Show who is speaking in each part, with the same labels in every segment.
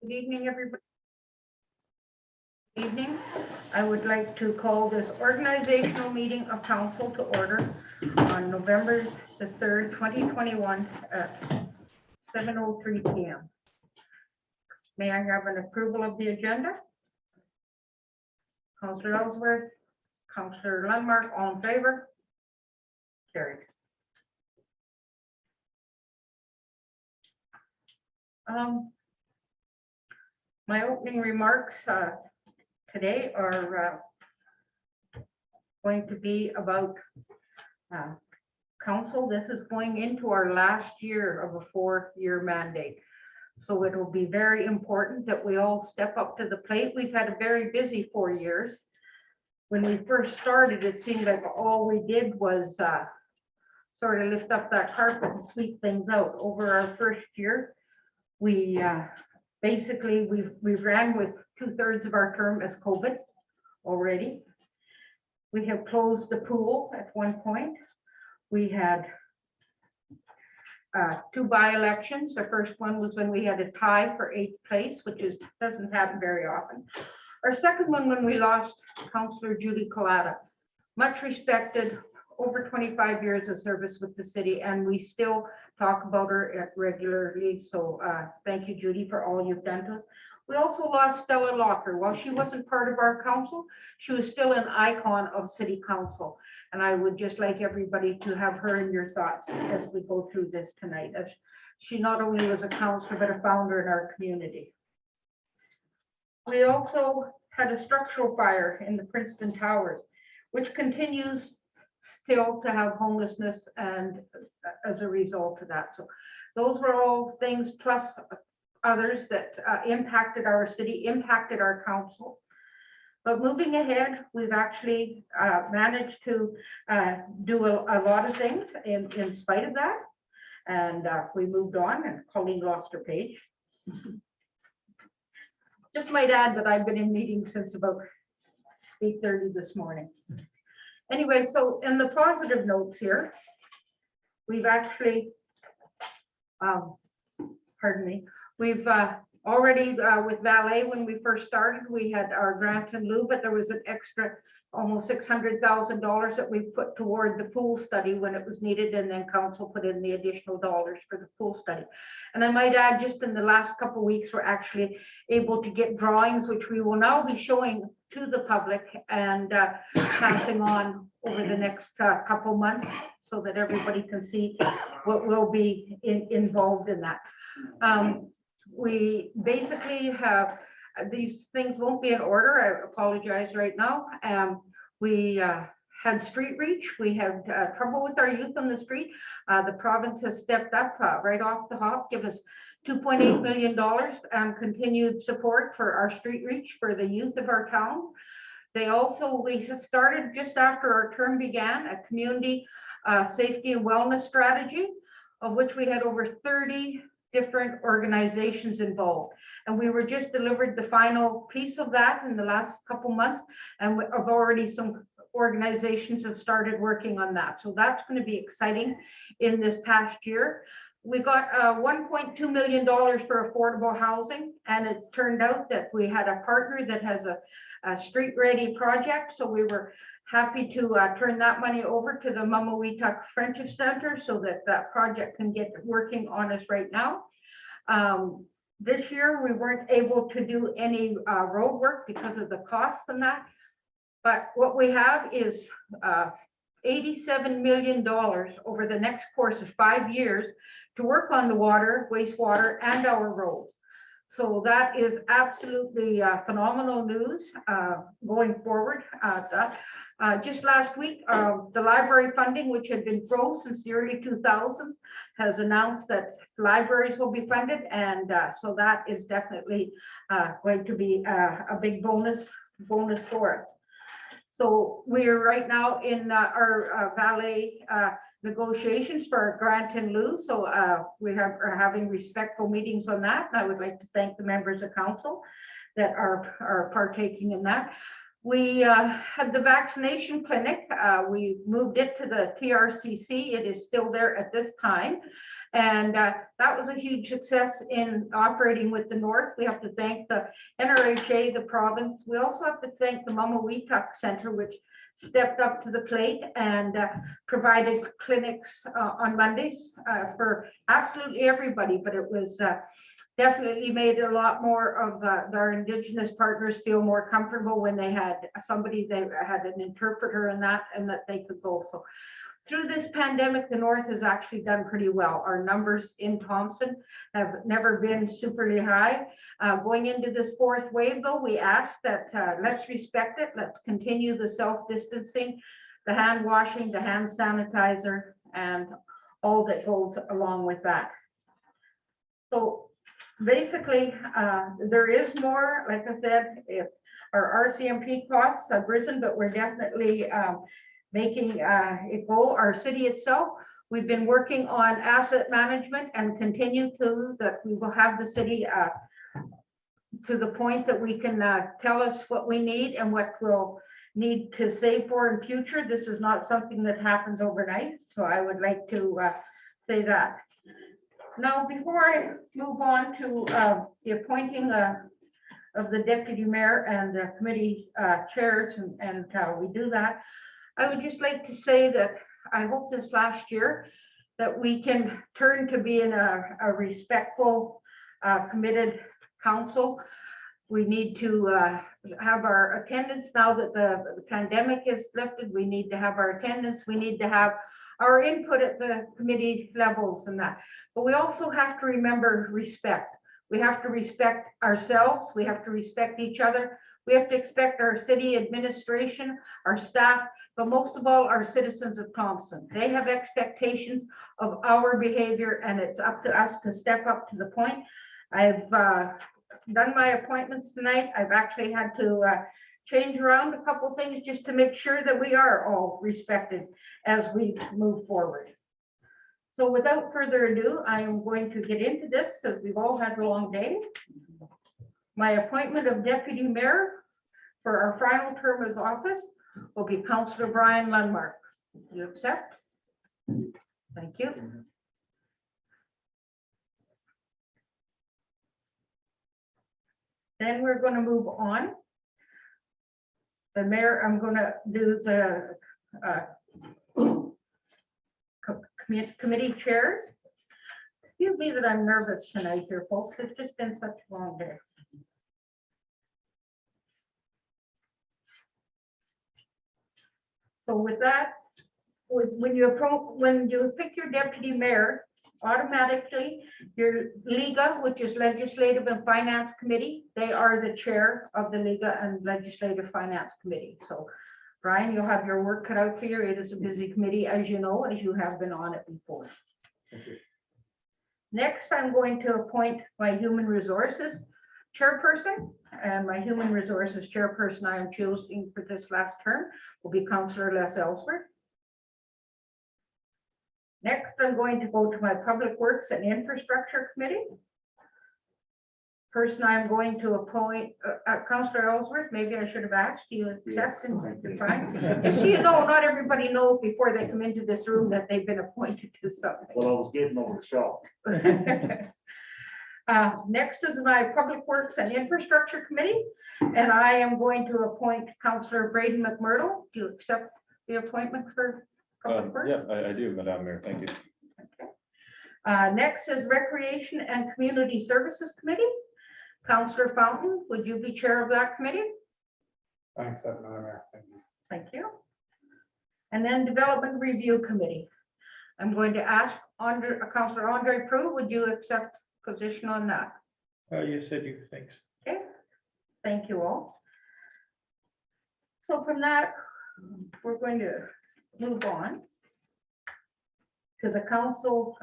Speaker 1: Good evening, everybody. Evening. I would like to call this organizational meeting of council to order on November the 3rd, 2021 at 7:03 p.m. May I have an approval of the agenda? Councillor Ellsworth, Councillor Lundmark, all in favor? Carried. My opening remarks today are going to be about council. This is going into our last year of a 4-year mandate. So it will be very important that we all step up to the plate. We've had a very busy 4 years. When we first started, it seemed like all we did was sort of lift up that carpet and sweep things out. Over our first year, we basically we ran with 2/3 of our term as COVID already. We have closed the pool at one point. We had 2 by-elections. The first one was when we had a tie for 8th place, which doesn't happen very often. Our second one when we lost Councillor Judy Collada, much respected, over 25 years of service with the city, and we still talk about her regularly. So thank you, Judy, for all you've done to us. We also lost Stella Locker. While she wasn't part of our council, she was still an icon of city council. And I would just like everybody to have her in your thoughts as we go through this tonight. As she not only was a councillor, but a founder in our community. We also had a structural fire in the Princeton Towers, which continues still to have homelessness and as a result of that. So those were all things plus others that impacted our city, impacted our council. But moving ahead, we've actually managed to do a lot of things in spite of that. And we moved on, and Colleen lost her page. Just might add that I've been in meetings since about 8:30 this morning. Anyway, so in the positive notes here, we've actually, pardon me, we've already with valet, when we first started, we had our grant in lieu, but there was an extra almost $600,000 that we put toward the pool study when it was needed, and then council put in the additional dollars for the pool study. And I might add, just in the last couple of weeks, we're actually able to get drawings, which we will now be showing to the public and passing on over the next couple months so that everybody can see what will be involved in that. We basically have, these things won't be in order. I apologize right now. We had street reach. We had trouble with our youth on the street. The province has stepped up right off the hop, give us $2.8 million continued support for our street reach for the youth of our town. They also, we started just after our term began, a community safety and wellness strategy, of which we had over 30 different organizations involved. And we were just delivered the final piece of that in the last couple months. And I've already some organizations have started working on that. So that's going to be exciting in this past year. We got $1.2 million for affordable housing. And it turned out that we had a partner that has a street ready project. So we were happy to turn that money over to the Mamaweetuck Friendship Center so that that project can get working on us right now. This year, we weren't able to do any road work because of the costs and that. But what we have is $87 million over the next course of 5 years to work on the water, wastewater, and our roads. So that is absolutely phenomenal news going forward. Just last week, the library funding, which had been frozen since the early 2000s, has announced that libraries will be funded. And so that is definitely going to be a big bonus for us. So we're right now in our valet negotiations for our grant in lieu. So are having respectful meetings on that. And I would like to thank the members of council that are partaking in that. We had the vaccination clinic. We moved it to the TRCC. It is still there at this time. And that was a huge success in operating with the North. We have to thank the NRHA, the province. We also have to thank the Mamaweetuck Center, which stepped up to the plate and provided clinics on Mondays for absolutely everybody. But it was definitely made a lot more of our Indigenous partners feel more comfortable when they had somebody, they had an interpreter and that they could go. So through this pandemic, the North has actually done pretty well. Our numbers in Thompson have never been superly high. Going into this fourth wave, though, we asked that let's respect it. Let's continue the self-distancing, the hand washing, the hand sanitizer, and all that goes along with that. So basically, there is more, like I said, our RCMP costs have risen, but we're definitely making it go. Our city itself, we've been working on asset management and continue to, that we will have the city to the point that we can tell us what we need and what we'll need to save for in future. This is not something that happens overnight, so I would like to say that. Now, before I move on to the appointing of the deputy mayor and the committee chairs and how we do that, I would just like to say that I hope this last year that we can turn to being a respectful, committed council. We need to have our attendance now that the pandemic is lifted. We need to have our attendance. We need to have our input at the committee levels and that. But we also have to remember respect. We have to respect ourselves. We have to respect each other. We have to expect our city administration, our staff, but most of all, our citizens of Thompson. They have expectations of our behavior, and it's up to us to step up to the point. I've done my appointments tonight. I've actually had to change around a couple things just to make sure that we are all respected as we move forward. So without further ado, I am going to get into this because we've all had a long day. My appointment of deputy mayor for our final term of office will be Councillor Brian Lundmark. Do you accept? Thank you. Then we're going to move on. The mayor, I'm going to do the committee chairs. Excuse me that I'm nervous tonight here, folks. It's just been such a long day. So with that, when you pick your deputy mayor, automatically your Liga, which is Legislative and Finance Committee, they are the chair of the Liga and Legislative Finance Committee. So Brian, you'll have your work cut out for you. It is a busy committee, as you know, as you have been on it before.
Speaker 2: Thank you.
Speaker 1: Next, I'm going to appoint my Human Resources chairperson, and my Human Resources chairperson I am choosing for this last term will be Councillor Les Ellsworth. Next, I'm going to go to my Public Works and Infrastructure Committee. Person I'm going to appoint, Councillor Ellsworth, maybe I should have asked you, accept and you're fine. Just so you know, not everybody knows before they come into this room that they've been appointed to something.
Speaker 2: Well, I was getting over the shock.
Speaker 1: Next is my Public Works and Infrastructure Committee, and I am going to appoint Councillor Braden McMurdo. Do you accept the appointment for Public Works?
Speaker 3: Yeah, I do, Madam Mayor. Thank you.
Speaker 1: Okay. Next is Recreation and Community Services Committee. Councillor Fountain, would you be chair of that committee?
Speaker 2: I accept, Madam Mayor. Thank you.
Speaker 1: Thank you. And then Development Review Committee. I'm going to ask Councillor Andre Prue, would you accept position on that?
Speaker 2: You said you, thanks.
Speaker 1: Okay, thank you all. So from that, we're going to move on to the council.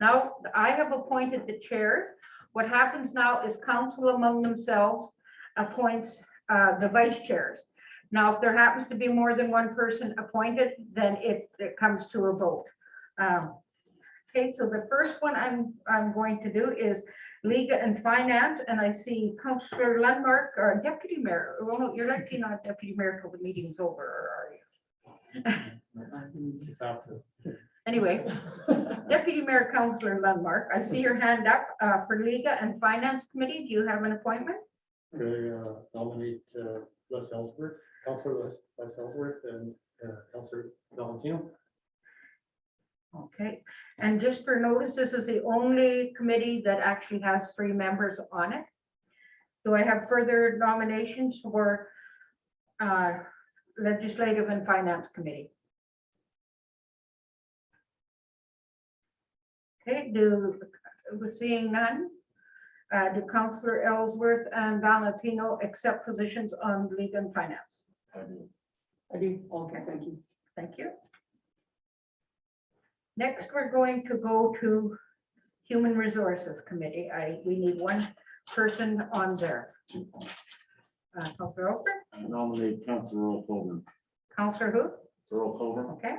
Speaker 1: Now, I have appointed the chairs. What happens now is council among themselves appoints the vice chairs. Now, if there happens to be more than one person appointed, then it comes to a vote. Okay, so the first one I'm going to do is Legal and Finance, and I see Councillor Landmark, or Deputy Mayor. Oh, no, you're likely not Deputy Mayor till the meeting's over, or are you?
Speaker 2: It's after.
Speaker 1: Anyway, Deputy Mayor Councillor Landmark, I see your hand up for Legal and Finance Committee. Do you have an appointment?
Speaker 3: Nominate Les Ellsworth, Councillor Les Ellsworth, and Councillor Valentino.
Speaker 1: Okay, and just for notice, this is the only committee that actually has 3 members on it. Do I have further nominations for Legislative and Finance Committee? Okay, seeing none, do Councillor Ellsworth and Valentino accept positions on Legal and Finance?
Speaker 4: I do also, thank you.
Speaker 1: Thank you. Next, we're going to go to Human Resources Committee. We need 1 person on there. Councillor Oster,
Speaker 2: I nominate Councilor Earl Coburn.
Speaker 1: Councillor who?
Speaker 2: Earl Coburn.
Speaker 1: Okay.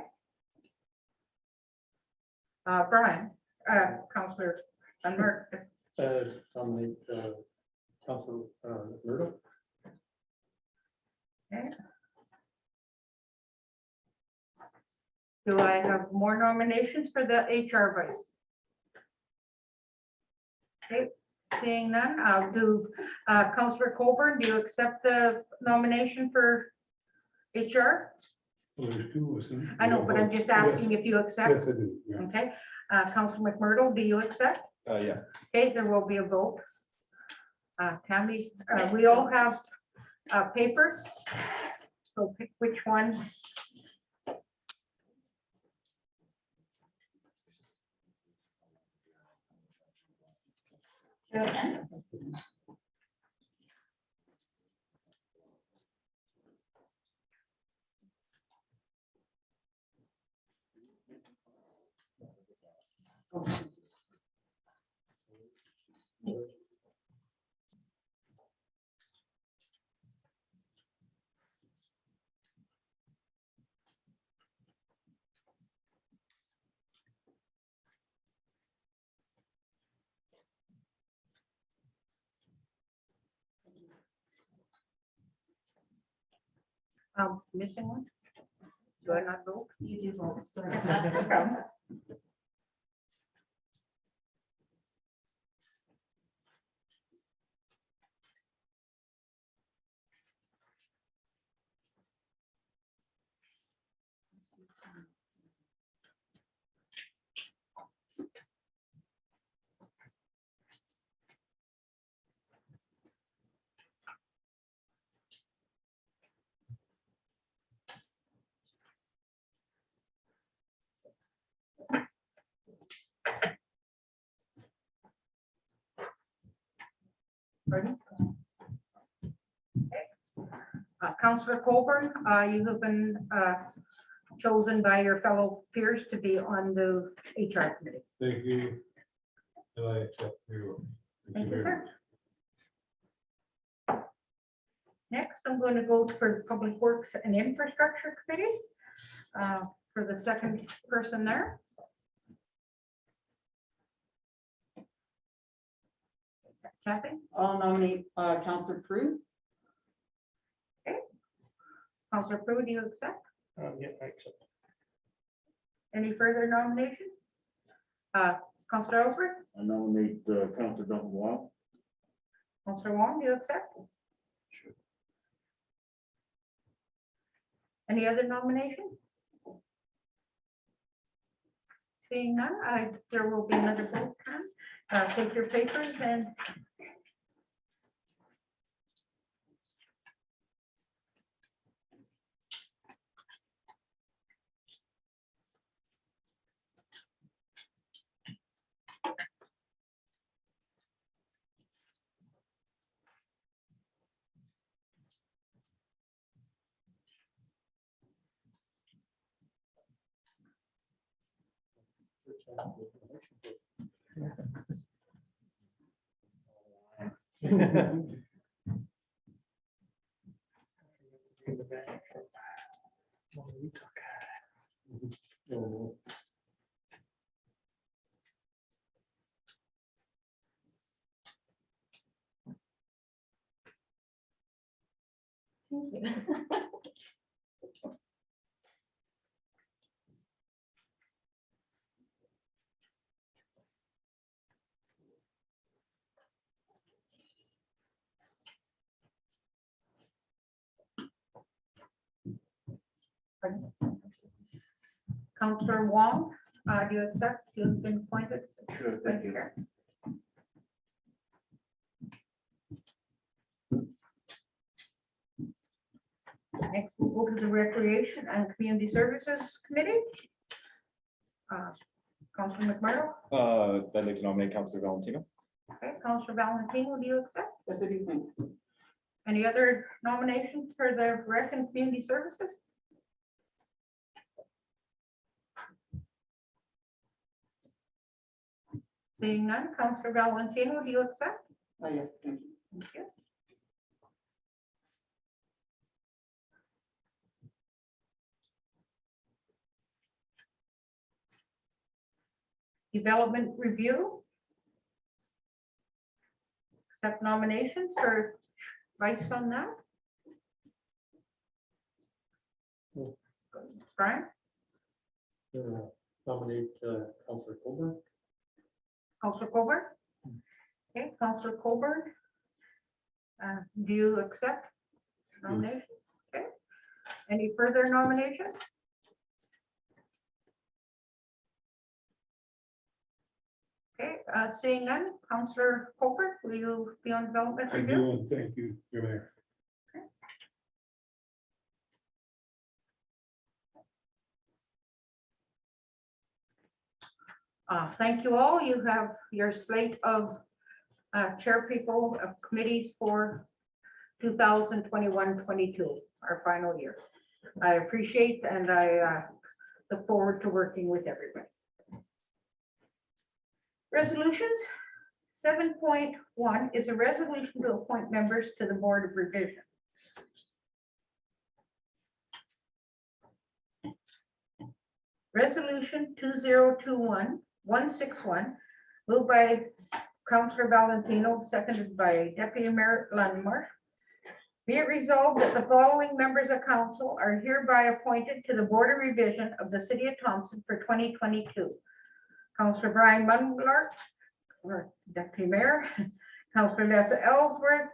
Speaker 1: Brian, Councillor Landmark,
Speaker 3: Nominate Councillor Murdo.
Speaker 1: okay. Do I have more nominations for the HR vice? Okay, seeing none, I'll do Councillor Coburn. Do you accept the nomination for HR?
Speaker 5: Well, there's 2, isn't it?
Speaker 1: I know, but I'm just asking if you accept.
Speaker 5: Yes, I do, yeah.
Speaker 1: Okay, Councillor McMurdo, do you accept?
Speaker 2: Yeah.
Speaker 1: Okay, there will be a vote. Tammy, we all have papers. So pick which one. Missing one? Do I not vote?
Speaker 4: You do vote, sorry.
Speaker 1: No problem. Pardon? Councillor Coburn, you have been chosen by your fellow peers to be on the HR committee.
Speaker 5: Thank you. And I accept your.
Speaker 1: Thank you,
Speaker 5: very
Speaker 1: sir.
Speaker 5: much.
Speaker 1: Next, I'm going to go for the Public Works and Infrastructure Committee for the second person there. Kathy,
Speaker 4: I'll nominate Councillor Prue.
Speaker 1: Councillor Prue, do you accept?
Speaker 2: Yeah, I accept.
Speaker 1: Any further nominations? Councillor Ellsworth,
Speaker 2: I nominate Councilor Duncan Wong.
Speaker 1: Councillor Wong, do you accept?
Speaker 2: Sure.
Speaker 1: Any other nominations? Seeing none, there will be another vote. Take your papers and
Speaker 2: In the back. What we took.
Speaker 6: Thank you.
Speaker 1: Counselor Wong, do you accept? You've been appointed.
Speaker 7: Sure, thank you.
Speaker 1: Next, we'll go to the Recreation and Community Services Committee. Counselor McMurdo,
Speaker 7: I'd like to nominate Councilor Valentino.
Speaker 1: okay, Counselor Valentino, do you accept?
Speaker 4: Yes, I do, thanks.
Speaker 1: Any other nominations for the Rec and Community Services? Seeing none, Counselor Valentino, do you accept?
Speaker 4: Yes, thank you.
Speaker 1: Thank you. Development Review. Accept nominations for vice on that. Brian,
Speaker 3: Nominate Counselor Colburn.
Speaker 1: Counselor Colburn. Okay, Counselor Colburn. Do you accept nomination? Okay. Any further nominations? Okay, seeing none, Counselor Colburn, will you be on development
Speaker 5: I
Speaker 1: review?
Speaker 5: do, and thank you, Your Mayor.
Speaker 1: Thank you all. You have your slate of chair people of committees for 2021-22, our final year. I appreciate and I look forward to working with everybody. Resolutions. 7.1 is a resolution to appoint members to the Board of Revision. Resolution 2021-161, moved by Councillor Valentino, seconded by Deputy Mayor Lundmark. Be it resolved that the following members of council are hereby appointed to the Board of Revision of the City of Thompson for 2022. Councillor Brian Lundmark, or Deputy Mayor, Councillor Lessa Ellsworth,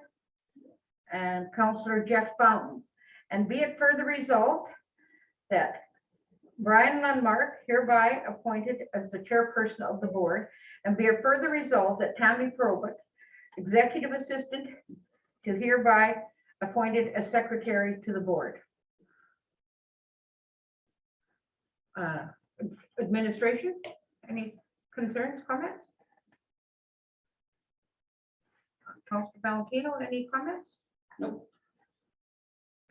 Speaker 1: and Councillor Jeff Fountain. And be it further resolved that Brian Lundmark hereby appointed as the chairperson of the board, and be it further resolved that Tammy Probert, executive assistant, to hereby appointed as secretary to the board. Administration, any concerns, comments? Councilor Valentino, any comments?
Speaker 4: Nope.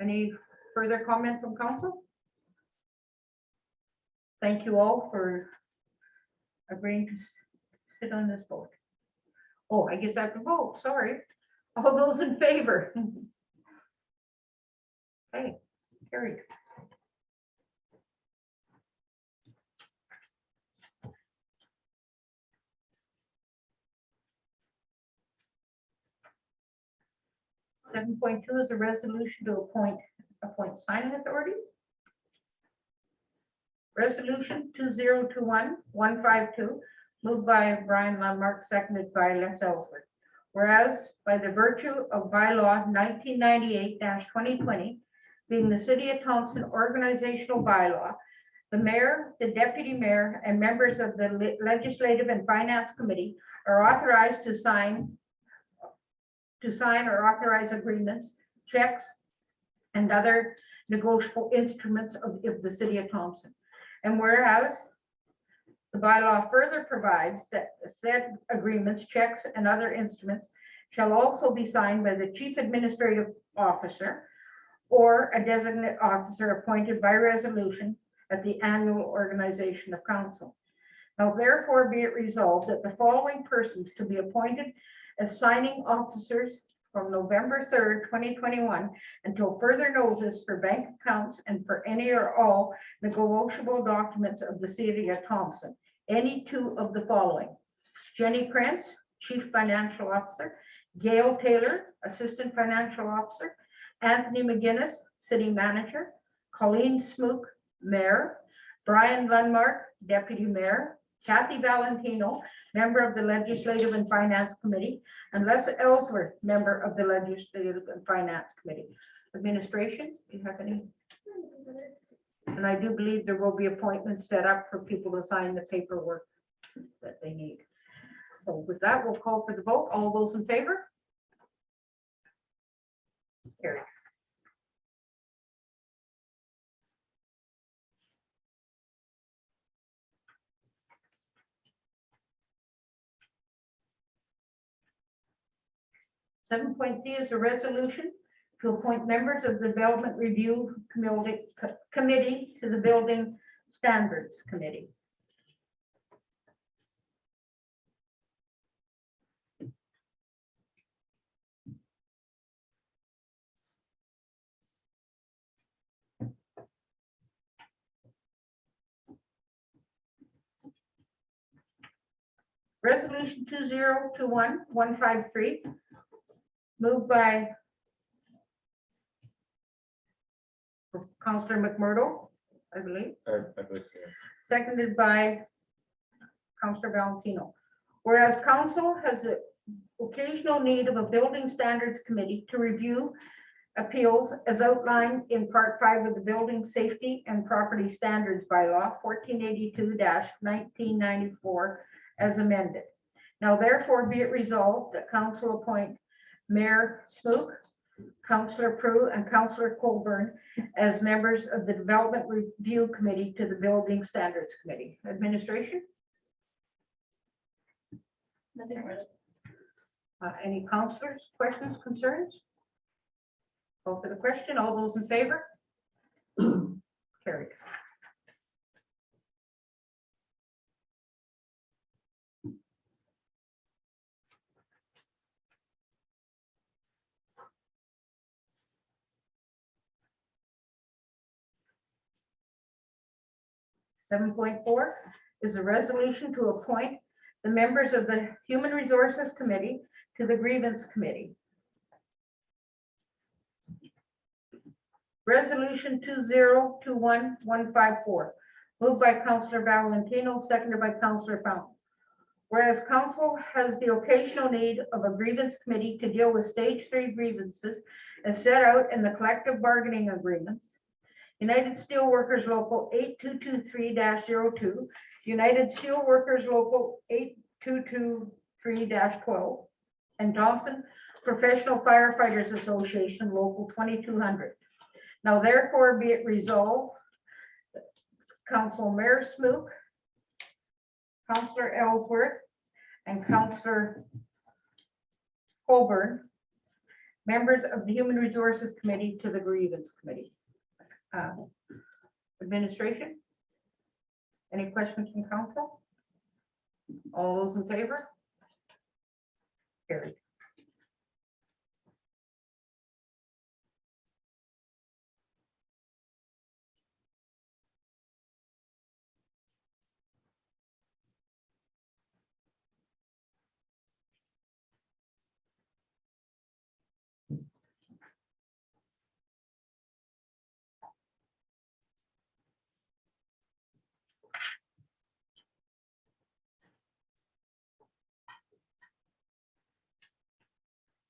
Speaker 1: Any further comment from council? Thank you all for agreeing to sit on this board. Oh, I guess I have to vote, sorry. All those in favor? Okay, carried. Seven point two is a resolution to appoint signing authorities. Resolution 2021-152, moved by Brian Lundmark, seconded by Les Ellsworth. Whereas by the virtue of bylaw 1998-2020, being the City of Thompson organizational bylaw, the mayor, the deputy mayor, and members of the Legislative and Finance Committee are authorized to sign or authorize agreements, checks, and other negotiable instruments of the City of Thompson. And whereas the bylaw further provides that said agreements, checks, and other instruments shall also be signed by the chief administrative officer or a designate officer appointed by resolution at the annual organization of council. Now therefore be it resolved that the following persons to be appointed as signing officers from November 3rd, 2021 until further notice for bank accounts and for any or all negotiable documents of the City of Thompson. Any two of the following: Jenny Krentz, Chief Financial Officer; Gail Taylor, Assistant Financial Officer; Anthony McGinnis, City Manager, Colleen Smook, Mayor, Brian Lundmark, Deputy Mayor, Kathy Valentino, Member of the Legislative and Finance Committee, and Les Ellsworth, Member of the Legislative and Finance Committee. Administration, do you have any? And I do believe there will be appointments set up for people to sign the paperwork that they need. So with that, we'll call for the vote. All those in favor? Carried. Seven point C is a resolution to appoint members of the Development Review Committee to the Building Standards Committee. Resolution 2021-153, moved by Councillor McMurdo, I believe,
Speaker 7: I believe so.
Speaker 1: seconded by Councillor Valentino. Whereas council has the occasional need of a building standards committee to review appeals as outlined in Part 5 of the Building Safety and Property Standards Bylaw 1482-1994 as amended. Now therefore be it resolved that council appoint Mayor Smook, Councillor Prue, and Councillor Colburn as members of the Development Review Committee to the Building Standards Committee. Administration?
Speaker 4: Nothing further.
Speaker 1: Any councillors, questions, concerns? Call for the question. All those in favor? Carried. Seven point four is a resolution to appoint the members of the Human Resources Committee to the Grievance Committee. Resolution 2021-154, moved by Councillor Valentino, seconded by Councillor Fountain. Whereas council has the occasional need of a grievance committee to deal with stage 3 grievances as set out in the collective bargaining agreements, United Steelworkers Local 8223-02, United Steelworkers Local 8223-12, and Thompson Professional Firefighters Association Local 2200. Now therefore be it resolved, Council Mayor Smook, Councillor Ellsworth, and Councillor Colburn, members of the Human Resources Committee to the Grievance Committee. Administration? Any questions from council? All those in favor? Carried.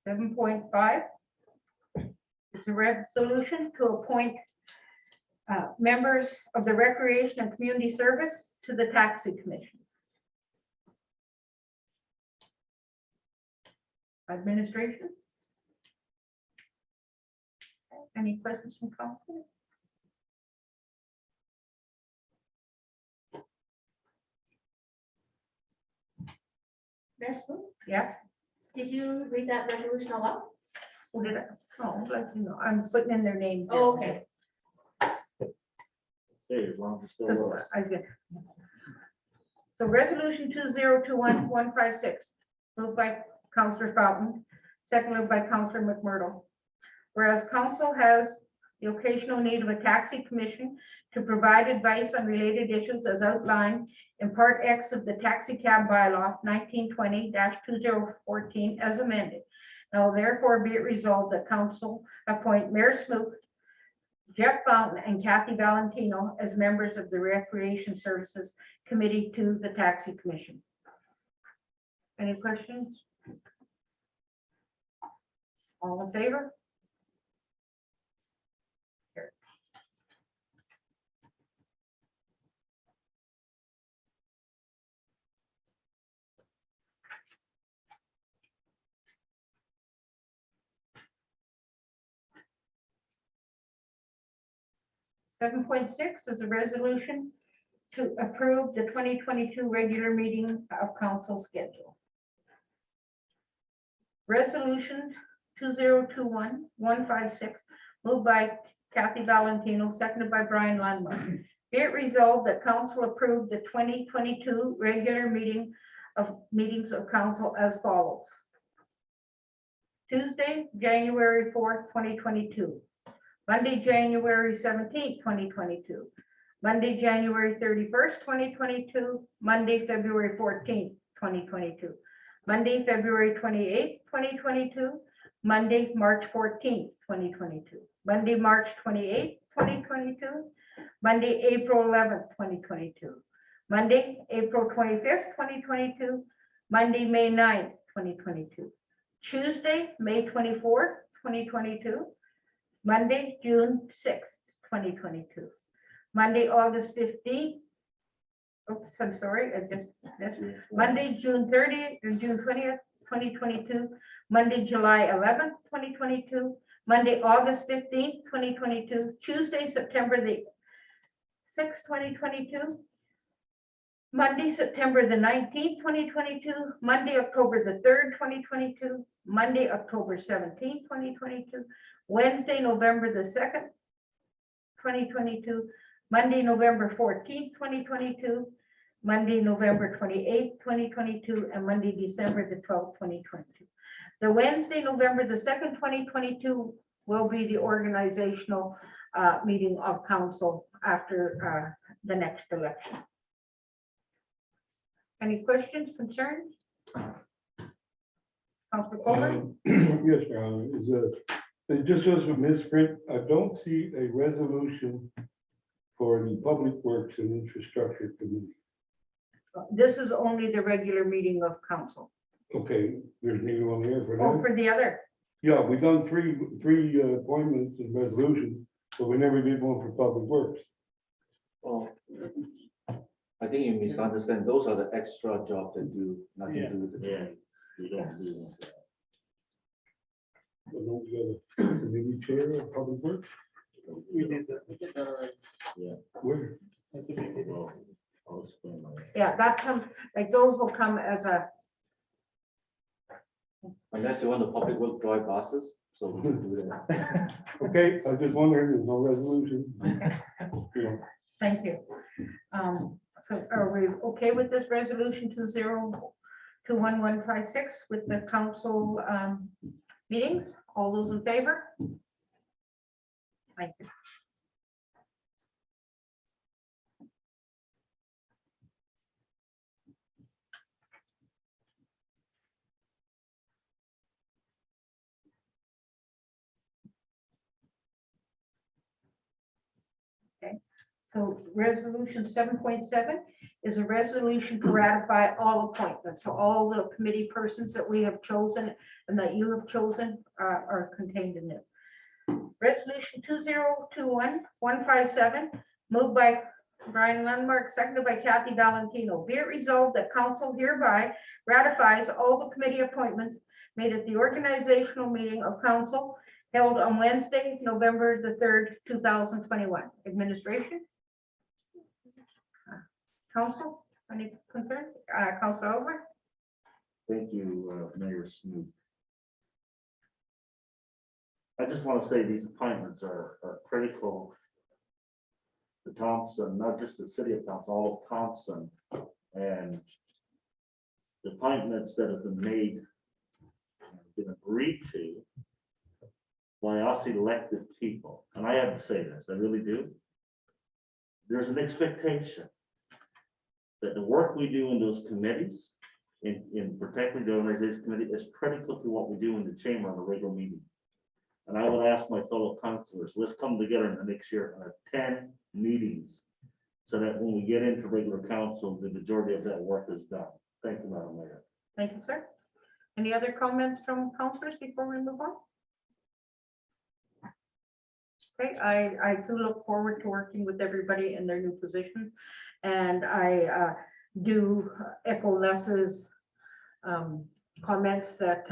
Speaker 1: Seven point five is a resolution to appoint members of the Recreation and Community Service to the Taxi Commission. Administration? Any questions from council?
Speaker 4: Mayor Smook,
Speaker 1: Yeah,
Speaker 4: did you read that resolution aloud?
Speaker 1: who did I? Oh, I'd like to know. I'm putting in their names. here.
Speaker 4: Oh, okay.
Speaker 3: Hey, as long as it's still
Speaker 1: This-
Speaker 3: with us.
Speaker 1: I get- So resolution 2021-156, moved by Councillor Fountain, seconded by Councillor McMurdo. Whereas council has the occasional need of a taxi commission to provide advice on related issues as outlined in Part X of the Taxi Cab Bylaw 1920-2014 as amended. Now therefore be it resolved that council appoint Mayor Smook, Jeff Fountain, and Kathy Valentino as members of the Recreation Services Committee to the Taxi Commission. Any questions? All in favor? 7.6 is a resolution to approve the 2022 regular meeting of council schedule. Resolution 2021-156, moved by Kathy Valentino, seconded by Brian Landmark. Be it resolved that council approve the 2022 regular meetings of council as follows. Tuesday, January 4th, 2022. Monday, January 17th, 2022. Monday, January 31st, 2022. Monday, February 14th, 2022. Monday, February 28th, 2022. Monday, March 14th, 2022. Monday, March 28th, 2022. Monday, April 11th, 2022. Monday, April 25th, 2022. Monday, May 9th, 2022. Tuesday, May 24th, 2022. Monday, June 6th, 2022. Monday, August 15th. Oops, I'm sorry, I just missed. Monday, June 30th or June 20th, 2022. Monday, July 11th, 2022. Monday, August 15th, 2022. Tuesday, September the 6th, 2022. Monday, September the 19th, 2022. Monday, October the 3rd, 2022. Monday, October 17th, 2022. Wednesday, November the 2nd, 2022. Monday, November 14th, 2022. Monday, November 28th, 2022, and Monday, December the 12th, 2022. The Wednesday, November the 2nd, 2022 will be the organizational meeting of council after the next election. Any questions, concerns? Councilor Coleman?
Speaker 5: Yes, Your Honor, it just shows a misprint. I don't see a resolution for the Public Works and Infrastructure Committee.
Speaker 1: This is only the regular meeting of council.
Speaker 5: Okay, there's neither one here for
Speaker 1: Oh,
Speaker 5: that.
Speaker 1: for the other.
Speaker 5: Yeah, we've done three appointments and resolutions, but we never did one for Public Works.
Speaker 6: Well, I think you misunderstand. Those are the extra jobs that do nothing to do with the.
Speaker 3: Yeah, we don't do that.
Speaker 5: But don't we have a committee chair of Public Works?
Speaker 2: We did that.
Speaker 5: Where?
Speaker 2: At the beginning.
Speaker 3: Well, I'll explain my.
Speaker 1: Yeah, that comes, like those will come as a,
Speaker 6: Unless you want the public work drive buses, so we can do that.
Speaker 5: Okay, I just wondering, there's no resolution. Yeah.
Speaker 1: thank you. So are we okay with this resolution 2021-156 with the council meetings? All those in favor? Thank you. So resolution 7.7 is a resolution to ratify all appointments. So all the committee persons that we have chosen and that you have chosen are contained in it. Resolution 2021-157, moved by Brian Landmark, seconded by Kathy Valentino. Be it resolved that council hereby ratifies all the committee appointments made at the organizational meeting of council held on Wednesday, November the 3rd, 2021. Administration? Council, any concerns? Councilor Over?
Speaker 8: Thank you, Mayor Snoop. I just want to say these appointments are critical to Thompson, not just the city of Thompson, all of Thompson. And the appointments that have been made, been agreed to by us elected people. And I have to say this, I really do. There's an expectation that the work we do in those committees in protecting the organization committee is critical to what we do in the chamber on a regular meeting. And I would ask my fellow councilors, let's come together in the next year and attend meetings, so that when we get into regular council, the majority of that work is done. Thank you, Madam Mayor.
Speaker 1: Thank you, sir. Any other comments from councilors before we move on? Okay, I do look forward to working with everybody in their new positions. And I do echo Les's comments that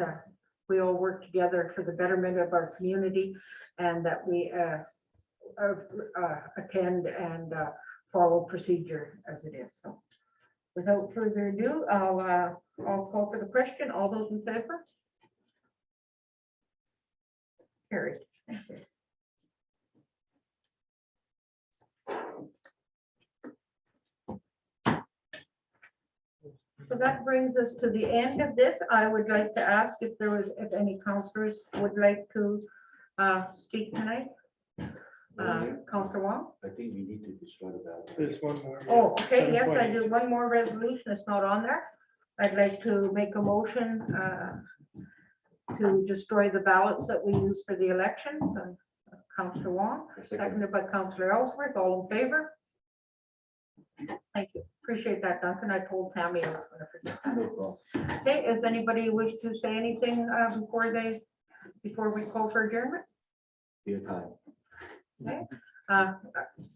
Speaker 1: we all work together for the betterment of our community, and that we attend and follow procedure as it is. So without further ado, I'll call for the question. All those in favor? Carried. Thank you. So that brings us to the end of this. I would like to ask if any counselors would like to speak tonight. Counselor Wong?
Speaker 6: I think we need to destroy the ballot.
Speaker 2: There's one more.
Speaker 1: Oh, okay, yes, I
Speaker 2: 7.8.
Speaker 1: do. One more resolution. It's not on there. I'd like to make a motion to destroy the ballots that we use for the election. Counselor Wong,
Speaker 6: A second.
Speaker 1: seconded by Counselor Ellsworth. All in favor? Thank you. Appreciate that, Duncan. I told Tammy I was gonna forget that.
Speaker 6: No problem.
Speaker 1: Okay, does anybody wish to say anything before we call for adjournment?
Speaker 6: Your time.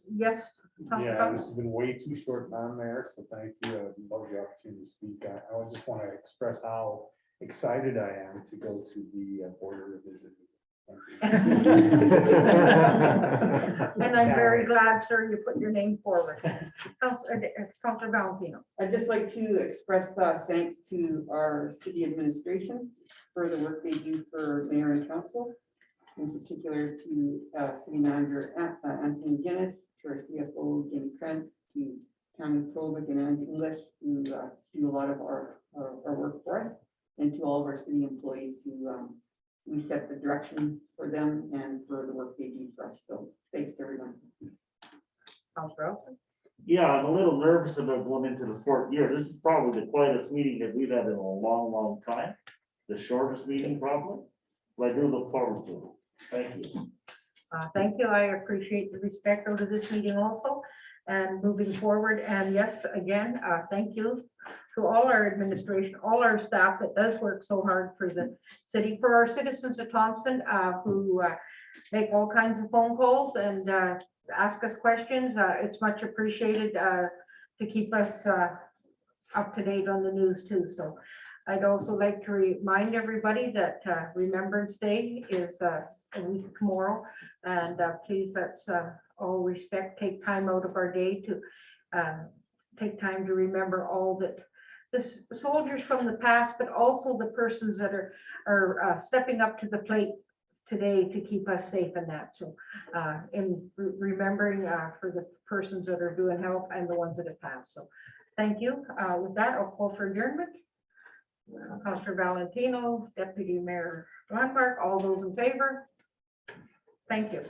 Speaker 1: Yes. Counselor
Speaker 7: Yeah,
Speaker 1: Crum?
Speaker 7: this has been way too short time there, so thank you. I'd love the opportunity to speak. I would just want to express how excited I am to go to the border revision. Thank you.
Speaker 1: And I'm very glad, sir, you put your name forward. Counselor Valentino.
Speaker 9: I'd just like to express thanks to our city administration for the work they do for mayor and council, in particular to city manager Anthony Guinness, to our CFO Jenny Krentz, to Tammy Provic and Andy English, who do a lot of our work for us, and to all of our city employees who we set the direction for them and for the work they do for us. So thanks to everyone.
Speaker 1: Counselor Elton.
Speaker 8: Yeah, I'm a little nervous about going into the fourth year. This is probably the quietest meeting that we've had in a long, long time. The shortest meeting probably, but I do look forward to it. Thank you.
Speaker 1: Thank you. I appreciate the respect out of this meeting also, and moving forward. And yes, again, thank you to all our administration, all our staff that does work so hard for the city, for our citizens of Thompson who make all kinds of phone calls and ask us questions. It's much appreciated to keep us up to date on the news too. So I'd also like to remind everybody that Remembrance Day is a week tomorrow, and please, let's all respect, take time out of our day to take time to remember all that the soldiers from the past, but also the persons that are stepping up to the plate today to keep us safe in that. So in remembering for the persons that are doing help and the ones that have passed. So thank you. With that, I'll call for adjournment. Councilor Valentino, Deputy Mayor Landmark, all those in favor? Thank you.